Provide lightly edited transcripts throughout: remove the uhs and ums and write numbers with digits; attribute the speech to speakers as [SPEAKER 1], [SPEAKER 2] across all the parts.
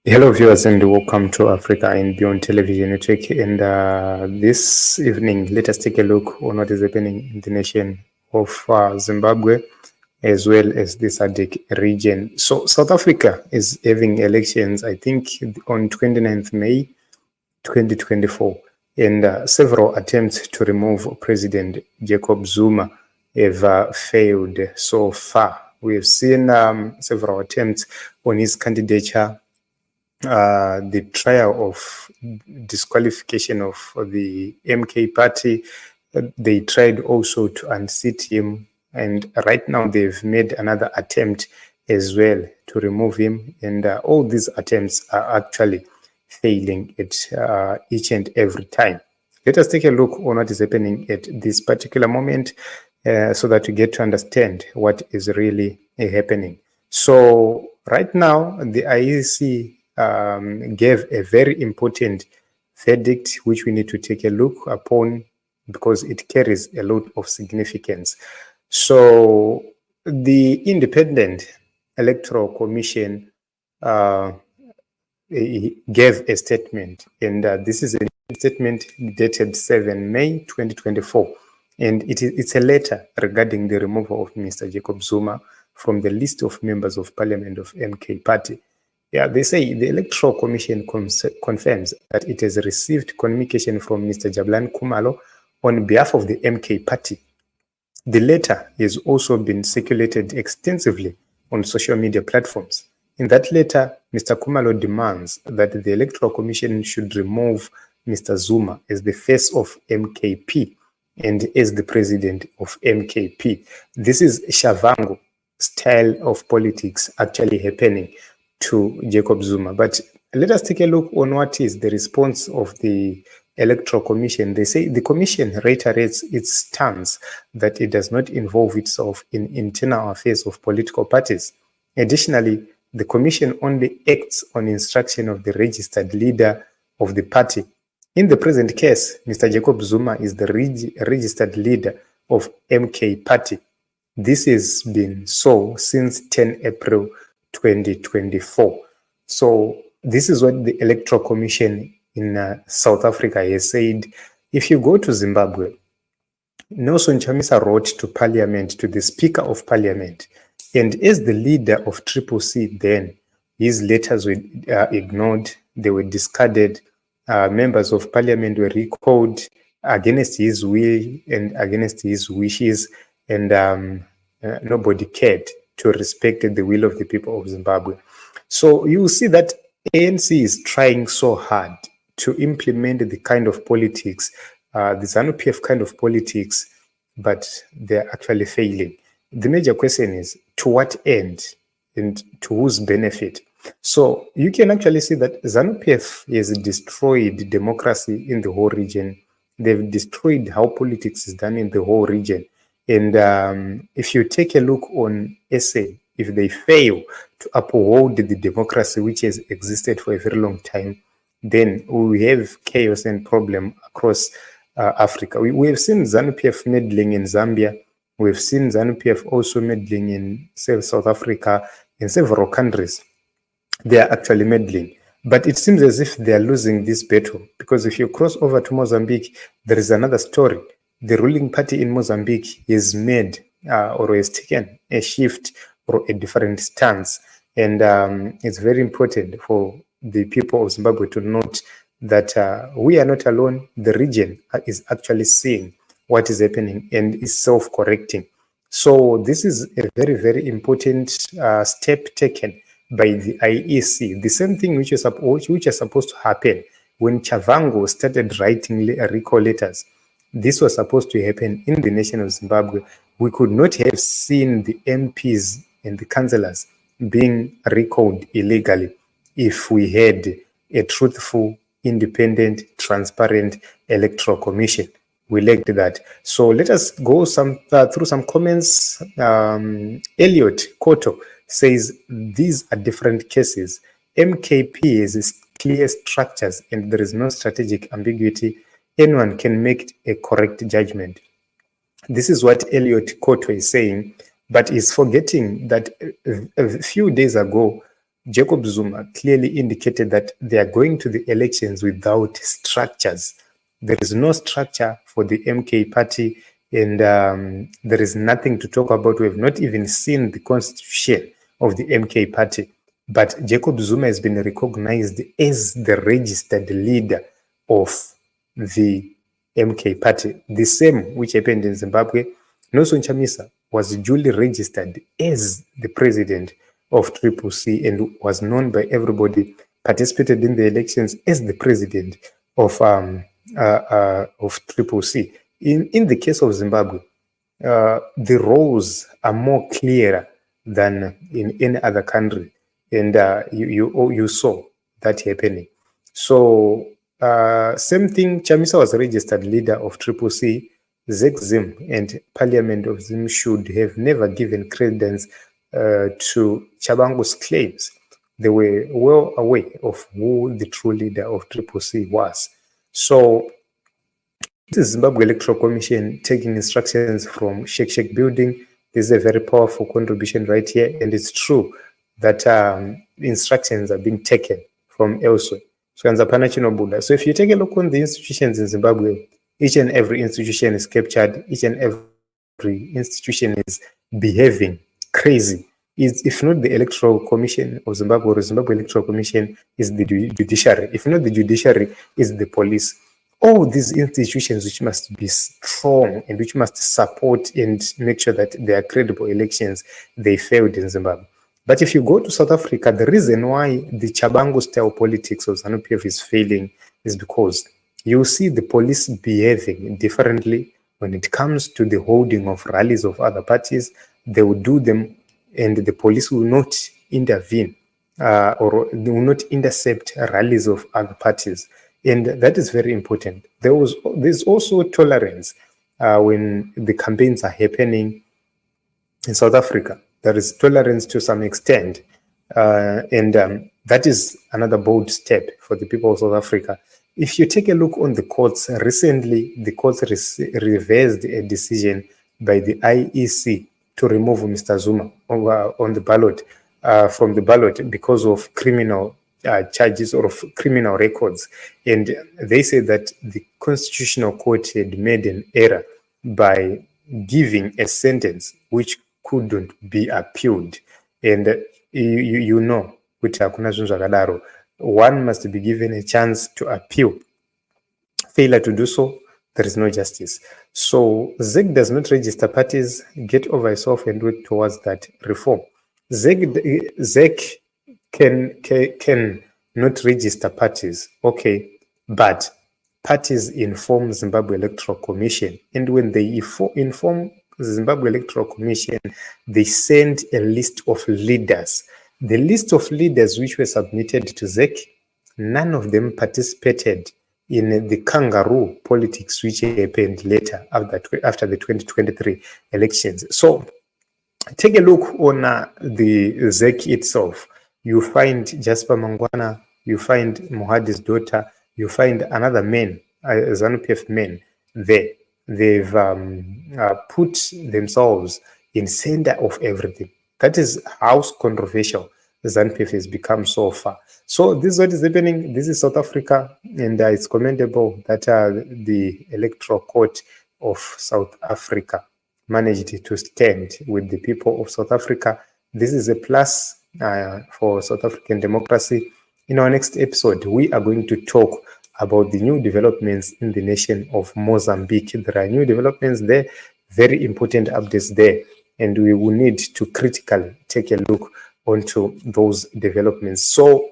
[SPEAKER 1] Hello, viewers, and welcome to Africa and Beyond Television Network. And this evening, let us take a look on what is happening in the nation of Zimbabwe, as well as the SADC region. So, South Africa is having elections, I think, on 29th May 2024, and several attempts to remove President Jacob Zuma have failed so far. We have seen several attempts on his candidature. The trial of disqualification of the MK party. They tried also to unseat him, and right now they've made another attempt as well to remove him, and all these attempts are actually failing at each and every time. Let us take a look on what is happening at this particular moment so that we get to understand what is really happening. So right now, the IEC gave a very important verdict, which we need to take a look upon because it carries a lot of significance. So the Independent Electoral Commission gave a statement, and this is a statement dated 7 May 2024, and it's a letter regarding the removal of Mr. Jacob Zuma from the list of members of parliament of MK party. Yeah, they say the Electoral Commission confirms that it has received communication from Mr. Jabulani Khumalo on behalf of the MK party. The letter has also been circulated extensively on social media platforms. In that letter, Mr. Khumalo demands that the Electoral Commission should remove Mr. Zuma as the face of MKP and as the president of MKP. This is Shavangu style of politics actually happening to Jacob Zuma. But let us take a look on what is the response of the Electoral Commission. They say the Commission reiterates its stance that it does not involve itself in internal affairs of political parties. Additionally, the Commission only acts on instruction of the registered leader of the party. In the present case, Mr. Jacob Zuma is the registered leader of MK party. This has been so since 10 April 2024. So this is what the Electoral Commission in South Africa has said. If you go to Zimbabwe, Nelson Chamisa wrote to Parliament, to the Speaker of Parliament, and as the leader of Triple C then, his letters were ignored, they were discarded, members of Parliament were recalled against his will and against his wishes, and nobody cared to respect the will of the people of Zimbabwe. So you see that ANC is trying so hard to implement the kind of politics, the ZANU PF kind of politics, but they're actually failing. The major question is, to what end and to whose benefit? So you can actually see that ZANU PF has destroyed democracy in the whole region. They've destroyed how politics is done in the whole region. And if you take a look on SA, if they fail to uphold the democracy which has existed for a very long time, then we have chaos and problem across Africa. We have seen ZANU PF meddling in Zambia. We've seen ZANU PF also meddling in South Africa, in several countries. They are actually meddling. But it seems as if they are losing this battle, because if you cross over to Mozambique, there is another story. The ruling party in Mozambique has made or has taken a shift or a different stance. And it's very important for the people of Zimbabwe to note that we are not alone. The region is actually seeing what is happening and is self-correcting. So this is a very, very important step taken by the IEC. The same thing which is supposed to happen when Chavango started writing recall letters. This was supposed to happen in the nation of Zimbabwe. We could not have seen the MPs and the councillors being recalled illegally if we had a truthful, independent, transparent electoral commission. We lacked that. So let us go through some comments. Elliot Koto says these are different cases. MKP has clear structures and there is no strategic ambiguity. Anyone can make a correct judgment. This is what Elliot Koto is saying, but he's forgetting that a few days ago, Jacob Zuma clearly indicated that they are going to the elections without structures. There is no structure for the MK party, and there is nothing to talk about. We have not even seen the constitution of the MK party. But Jacob Zuma has been recognized as the registered leader of the MK party. The same which happened in Zimbabwe. Nelson Chamisa was duly registered as the president of CCC and was known by everybody, participated in the elections as the president of CCC. In the case of Zimbabwe, the roles are more clear than in any other country, and you saw that happening. So same thing, Chamisa was registered leader of CCC. Jacob Zuma and Parliament of Zim should have never given credence to Chabangu's claims. They were well aware of who the true leader of CCC was. So this is Zimbabwe Electoral Commission taking instructions from Shake building. This is a very powerful contribution right here, and it's true that instructions are being taken from elsewhere. So if you take a look on the institutions in Zimbabwe, each and every institution is captured, each and every institution is behaving crazy. If not the Electoral Commission of Zimbabwe or the Zimbabwe Electoral Commission, is the judiciary. If not the judiciary, is the police. All these institutions which must be strong and which must support and make sure that there are credible elections, they failed in Zimbabwe. But if you go to South Africa, the reason why the Chabangu style politics of ZANU PF is failing is because you see the police behaving differently when it comes to the holding of rallies of other parties. They will do them, and the police will not intervene or they will not intercept rallies of other parties. And that is very important. There's also tolerance when the campaigns are happening in South Africa. There is tolerance to some extent. And that is another bold step for the people of South Africa. If you take a look on the courts, recently the courts reversed a decision by the IEC to remove Mr. Zuma on the ballot, from the ballot because of criminal charges or of criminal records. And they say that the Constitutional Court had made an error by giving a sentence which couldn't be appealed. And you know, one must be given a chance to appeal. Failure to do so, there is no justice. So ZEC does not register parties, get over yourself and work towards that reform. ZEC can not register parties, okay, but parties inform Zimbabwe Electoral Commission, and when they inform Zimbabwe Electoral Commission, they send a list of leaders. The list of leaders which were submitted to ZEC, none of them participated in the kangaroo politics which happened later after the 2023 elections. So take a look on the ZEC itself. You find Jasper Mangwana, you find Mohadi's daughter, you find another man, ZANU PF men there. They've put themselves in center of everything. That is how controversial ZANU PF has become so far. So this is what is happening. This is South Africa, and it's commendable that the Electoral Court of South Africa managed to stand with the people of South Africa. This is a plus for South African democracy. In our next episode, we are going to talk about the new developments in the nation of Mozambique. There are new developments there, very important updates there, and we will need to critically take a look onto those developments. So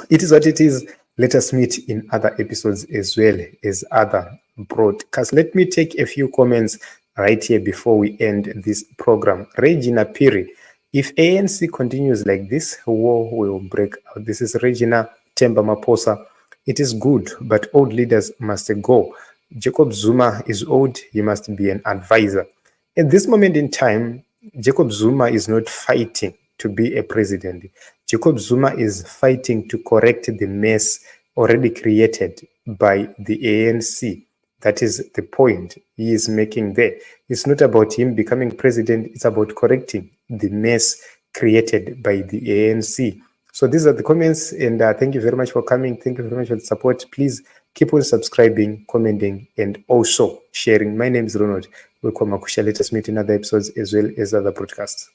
[SPEAKER 1] it is what it is. Let us meet in other episodes as well as other broadcasts. Let me take a few comments right here before we end this program. Regina Piri, if ANC continues like this, war will break out. This is Regina Temba Maposa. It is good, but old leaders must go. Jacob Zuma is old. He must be an advisor. At this moment in time, Jacob Zuma is not fighting to be a president. Jacob Zuma is fighting to correct the mess already created by the ANC. That is the point he is making there. It's not about him becoming president. It's about correcting the mess created by the ANC. So these are the comments, and thank you very much for coming. Thank you very much for the support. Please keep on subscribing, commenting, and also sharing. My name is Ronald. Welcome, Akusha. Let us meet in other episodes as well as other broadcasts.